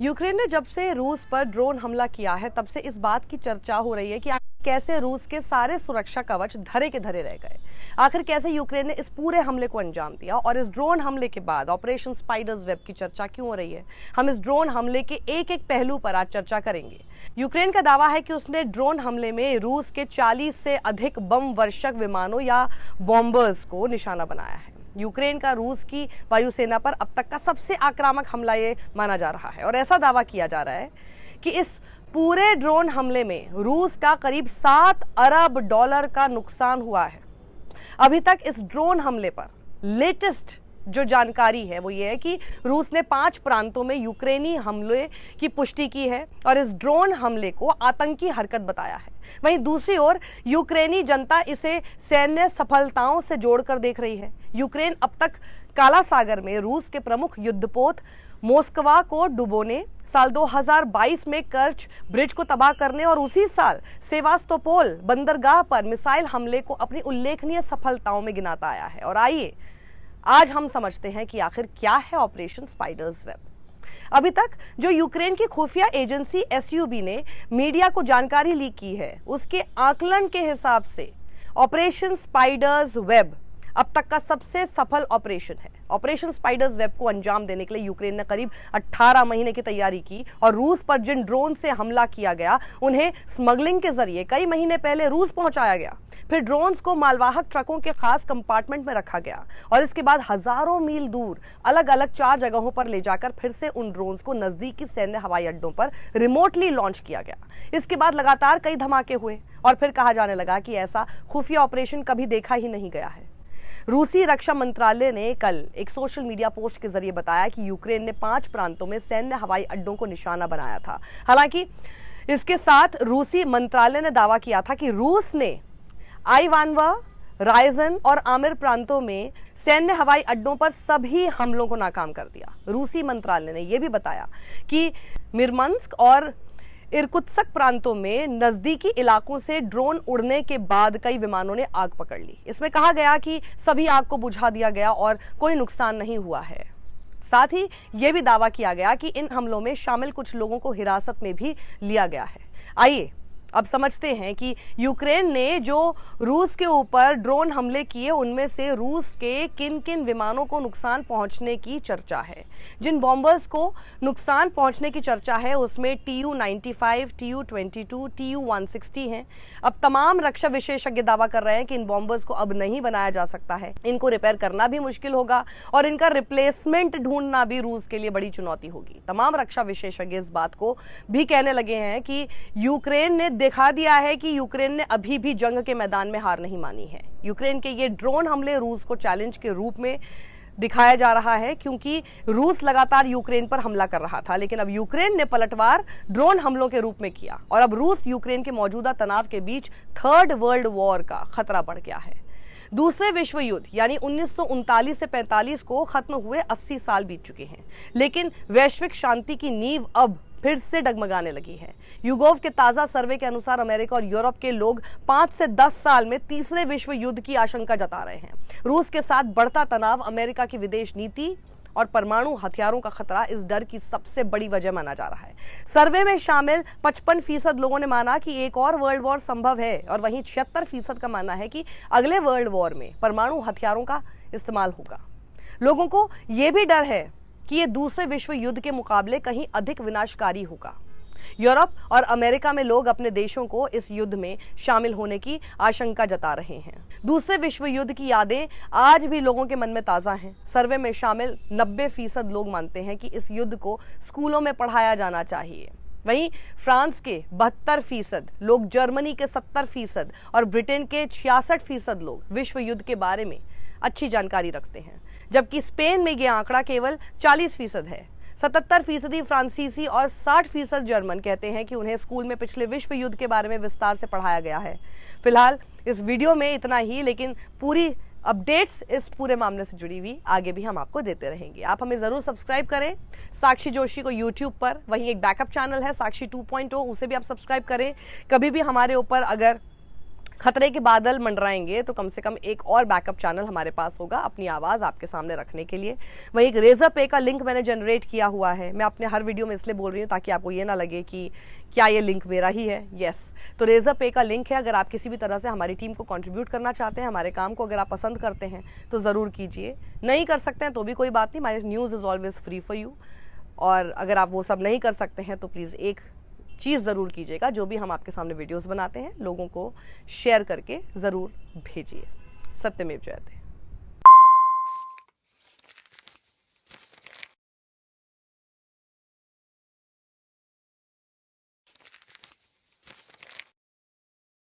Ukraine ने जब से रूस पर ड्रोन हमला किया है तब से इस बात की चर्चा हो रही है कि कैसे रूस के सारे सुरक्षा कवच धरे के धरे रह गए। आखिर कैसे यूक्रेन ने इस पूरे हमले को अंजाम दिया और इस ड्रोन हमले के बाद ऑपरेशन स्पाइडर्स वेब की चर्चा क्यों हो रही है। हम इस ड्रोन हमले के एक एक पहलू पर आज चर्चा करेंगे। यूक्रेन का दावा है कि उसने ड्रोन हमले में रूस के 40 से अधिक बम वर्षक विमानों या बॉम्बर्स को निशाना बनाया है। यूक्रेन का रूस की वायुसेना पर अब तक का सबसे आक्रामक हमला ये माना जा रहा है और ऐसा दावा किया जा रहा है कि इस पूरे ड्रोन हमले में रूस का करीब 7 अरब डॉलर का नुकसान हुआ है। अभी तक इस ड्रोन हमले पर लेटेस्ट जो जानकारी है वो ये है कि रूस ने 5 प्रांतों में यूक्रेनी हमले की पुष्टि की है और इस ड्रोन हमले को आतंकी हरकत बताया है। वहीं दूसरी ओर यूक्रेनी जनता इसे सैन्य सफलताओं से जोड़कर देख रही है। यूक्रेन अब तक काला सागर में रूस के प्रमुख युद्धपोत मोस्कवा को डुबोने, साल 2022 में कर्च ब्रिज को तबाह करने और उसी साल सेवास्तोपोल बंदरगाह पर मिसाइल हमले को अपनी उल्लेखनीय सफलताओं में गिनाता आया है। और आइए आज हम समझते हैं कि आखिर क्या है ऑपरेशन स्पाइडर्स वेब। अभी तक जो यूक्रेन की खुफिया एजेंसी एसयूबी ने मीडिया को जानकारी लीक की है उसके आकलन के हिसाब से ऑपरेशन स्पाइडर्स वेब अब तक का सबसे सफल ऑपरेशन है। ऑपरेशन स्पाइडर्स वेब को अंजाम देने के लिए यूक्रेन ने करीब 18 महीने की तैयारी की और रूस पर जिन ड्रोन से हमला किया गया उन्हें स्मगलिंग के जरिए कई महीने पहले रूस पहुंचाया गया। फिर ड्रोन्स को मालवाहक ट्रकों के खास कंपार्टमेंट में रखा गया और इसके बाद हजारों मील दूर अलग अलग 4 जगहों पर ले जाकर फिर से उन ड्रोन्स को नजदीकी सैन्य हवाई अड्डों पर रिमोटली लॉन्च किया गया। इसके बाद लगातार कई धमाके हुए और फिर कहा जाने लगा कि ऐसा खुफिया ऑपरेशन कभी देखा ही नहीं गया है। रूसी रक्षा मंत्रालय ने कल एक सोशल मीडिया पोस्ट के जरिए बताया कि यूक्रेन ने 5 प्रांतों में सैन्य हवाई अड्डों को निशाना बनाया था। हालांकि इसके साथ रूसी मंत्रालय ने दावा किया था कि रूस ने आइवानवा, रायजन और आमिर प्रांतों में सैन्य हवाई अड्डों पर सभी हमलों को नाकाम कर दिया। रूसी मंत्रालय ने यह भी बताया कि मिर्मंस्क और इरकुत्स्क प्रांतों में नजदीकी इलाकों से ड्रोन उड़ने के बाद कई विमानों ने आग पकड़ ली। इसमें कहा गया कि सभी आग को बुझा दिया गया और कोई नुकसान नहीं हुआ है। साथ ही यह भी दावा किया गया कि इन हमलों में शामिल कुछ लोगों को हिरासत में भी लिया गया है। आइए अब समझते हैं कि यूक्रेन ने जो रूस के ऊपर ड्रोन हमले किए उनमें से रूस के किन किन विमानों को नुकसान पहुंचने की चर्चा है। जिन बॉम्बर्स को नुकसान पहुंचने की चर्चा है उसमें Tu-95, Tu-22, Tu-160 हैं। अब तमाम रक्षा विशेषज्ञ दावा कर रहे हैं कि इन बॉम्बर्स को अब नहीं बनाया जा सकता है, इनको रिपेयर करना भी मुश्किल होगा और इनका रिप्लेसमेंट ढूंढना भी रूस के लिए बड़ी चुनौती होगी। तमाम रक्षा विशेषज्ञ इस बात को भी कहने लगे हैं कि यूक्रेन ने दिखा दिया है कि यूक्रेन ने अभी भी जंग के मैदान में हार नहीं मानी है। यूक्रेन के ये ड्रोन हमले रूस को चैलेंज के रूप में दिखाया जा रहा है क्योंकि रूस लगातार यूक्रेन पर हमला कर रहा था, लेकिन अब यूक्रेन ने पलटवार ड्रोन हमलों के रूप में किया और अब रूस यूक्रेन के मौजूदा तनाव के बीच 3rd वर्ल्ड वॉर का खतरा बढ़ गया है। दूसरे विश्व युद्ध यानी 1939 से 45 को खत्म हुए 80 साल बीत चुके हैं, लेकिन वैश्विक शांति की नींव अब फिर से डगमगाने लगी है। यूगोव के ताजा सर्वे के अनुसार अमेरिका और यूरोप के लोग 5 से 10 साल में तीसरे विश्व युद्ध की आशंका जता रहे हैं। रूस के साथ बढ़ता तनाव, अमेरिका की विदेश नीति और परमाणु हथियारों का खतरा इस डर की सबसे बड़ी वजह माना जा रहा है। सर्वे में शामिल 55% लोगों ने माना कि एक और वर्ल्ड वॉर संभव है और वहीं 76% का मानना है कि अगले वर्ल्ड वॉर में परमाणु हथियारों का इस्तेमाल होगा। लोगों को यह भी डर है कि यह दूसरे विश्व युद्ध के मुकाबले कहीं अधिक विनाशकारी होगा। यूरोप और अमेरिका में लोग अपने देशों को इस युद्ध में शामिल होने की आशंका जता रहे हैं। दूसरे विश्व युद्ध की यादें आज भी लोगों के मन में ताज़ा हैं। सर्वे में शामिल 90% लोग मानते हैं कि इस युद्ध को स्कूलों में पढ़ाया जाना चाहिए। वहीं फ्रांस के 72% लोग, जर्मनी के 70% और ब्रिटेन के 66% लोग विश्व युद्ध के बारे में अच्छी जानकारी रखते हैं, जबकि स्पेन में यह आंकड़ा केवल 40% है। 77% फ्रांसीसी और 60% जर्मन कहते हैं कि उन्हें स्कूल में पिछले विश्व युद्ध के बारे में विस्तार से पढ़ाया गया है। फिलहाल इस वीडियो में इतना ही, लेकिन पूरी अपडेट्स इस पूरे मामले से जुड़ी हुई आगे भी हम आपको देते रहेंगे। आप हमें ज़रूर सब्सक्राइब करें साक्षी जोशी को यूट्यूब पर। वहीं एक बैकअप चैनल है साक्षी 2.0, उसे भी आप सब्सक्राइब करें। कभी भी हमारे ऊपर अगर खतरे के बादल मंडराएंगे तो कम से कम एक और बैकअप चैनल हमारे पास होगा अपनी आवाज़ आपके सामने रखने के लिए। वहीं एक Razorpay का लिंक मैंने जनरेट किया हुआ है, मैं अपने हर वीडियो में इसलिए बोल रही हूँ ताकि आपको ये ना लगे कि क्या ये लिंक मेरा ही है। यस, तो Razorpay का लिंक है। अगर आप किसी भी तरह से हमारी टीम को कंट्रीब्यूट करना चाहते हैं, हमारे काम को अगर आप पसंद करते हैं तो ज़रूर कीजिए। नहीं कर सकते हैं तो भी कोई बात नहीं, my news is always free for you. और अगर आप वो सब नहीं कर सकते हैं तो प्लीज़ एक चीज़ ज़रूर कीजिएगा, जो भी हम आपके सामने वीडियोस बनाते हैं लोगों को शेयर करके ज़रूर भेजिए। सत्यमेव जयते।